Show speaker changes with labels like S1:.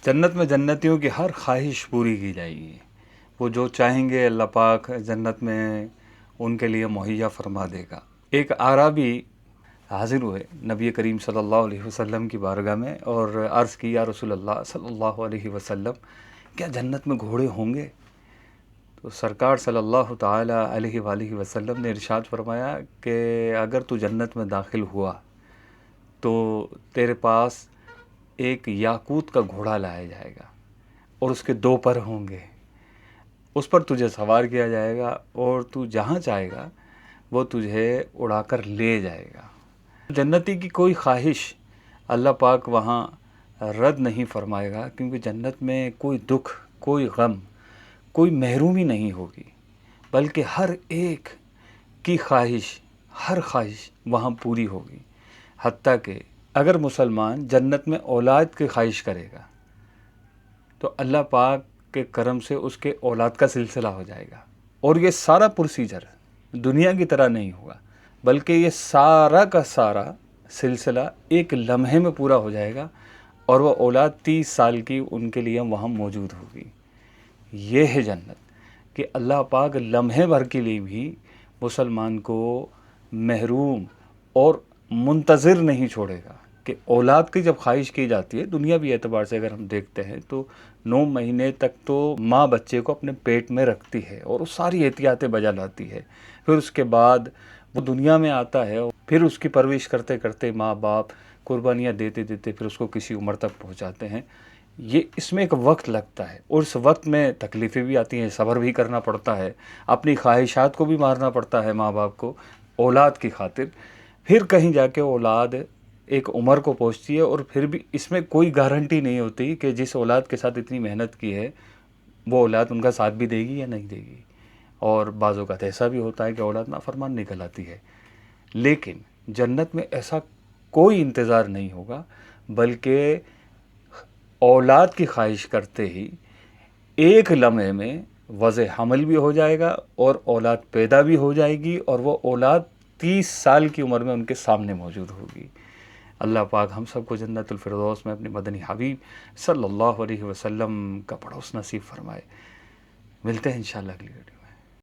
S1: جنت میں جنتیوں کی ہر خواہش پوری کی جائے گی. وہ جو چاہیں گے اللہ پاک جنت میں ان کے لیے مہیا فرما دے گا. ایک اعرابی حاضر ہوئے نبی کریم صلی اللہ علیہ وسلم کی بارگاہ میں اور عرض کی یا رسول اللہ صلی اللہ علیہ وسلم کیا جنت میں گھوڑے ہوں گے؟ تو سرکار صلی اللہ تعالی علیہ وآلہ وسلم نے ارشاد فرمایا کہ اگر تو جنت میں داخل ہوا تو تیرے پاس ایک یاقوت کا گھوڑا لایا جائے گا اور اس کے 2 پر ہوں گے. اس پر تجھے سوار کیا جائے گا اور تو جہاں چاہے گا وہ تجھے اڑا کر لے جائے گا. جنتی کی کوئی خواہش اللہ پاک وہاں رد نہیں فرمائے گا، کیونکہ جنت میں کوئی دکھ، کوئی غم، کوئی محرومی نہیں ہوگی، بلکہ ہر ایک کی خواہش، ہر خواہش وہاں پوری ہوگی. حتیٰ کہ اگر مسلمان جنت میں اولاد کی خواہش کرے گا تو اللہ پاک کے کرم سے اس کے اولاد کا سلسلہ ہو جائے گا. اور یہ سارا پروسیجر دنیا کی طرح نہیں ہوگا، بلکہ یہ سارا کا سارا سلسلہ ایک لمحے میں پورا ہو جائے گا اور وہ اولاد 30 سال کی ان کے لیے وہاں موجود ہوگی. یہ ہے جنت کہ اللہ پاک لمحے بھر کے لیے بھی مسلمان کو محروم اور منتظر نہیں چھوڑے گا. کہ اولاد کی جب خواہش کی جاتی ہے دنیاوی اعتبار سے اگر ہم دیکھتے ہیں تو 9 مہینے تک تو ماں بچے کو اپنے پیٹ میں رکھتی ہے اور وہ ساری احتیاطیں بجا لاتی ہے. پھر اس کے بعد وہ دنیا میں آتا ہے، پھر اس کی پرورش کرتے کرتے ماں باپ قربانیاں دیتے دیتے پھر اس کو کسی عمر تک پہنچاتے ہیں. یہ اس میں ایک وقت لگتا ہے اور اس وقت میں تکلیفیں بھی آتی ہیں، صبر بھی کرنا پڑتا ہے، اپنی خواہشات کو بھی مارنا پڑتا ہے ماں باپ کو اولاد کی خاطر. پھر کہیں جا کے اولاد ایک عمر کو پہنچتی ہے اور پھر بھی اس میں کوئی گارنٹی نہیں ہوتی کہ جس اولاد کے ساتھ اتنی محنت کی ہے وہ اولاد ان کا ساتھ بھی دے گی یا نہیں دے گی. اور بعض اوقات ایسا بھی ہوتا ہے کہ اولاد نافرمان نکل آتی ہے. لیکن جنت میں ایسا کوئی انتظار نہیں ہوگا، بلکہ اولاد کی خواہش کرتے ہی ایک لمحے میں وضع حمل بھی ہو جائے گا اور اولاد پیدا بھی ہو جائے گی اور وہ اولاد 30 سال کی عمر میں ان کے سامنے موجود ہوگی. اللہ پاک ہم سب کو جنت الفردوس میں اپنے مدنی حبیب صلی اللہ علیہ وسلم کا پڑوس نصیب فرمائے. ملتے ہیں انشاءاللہ اگلی ویڈیو.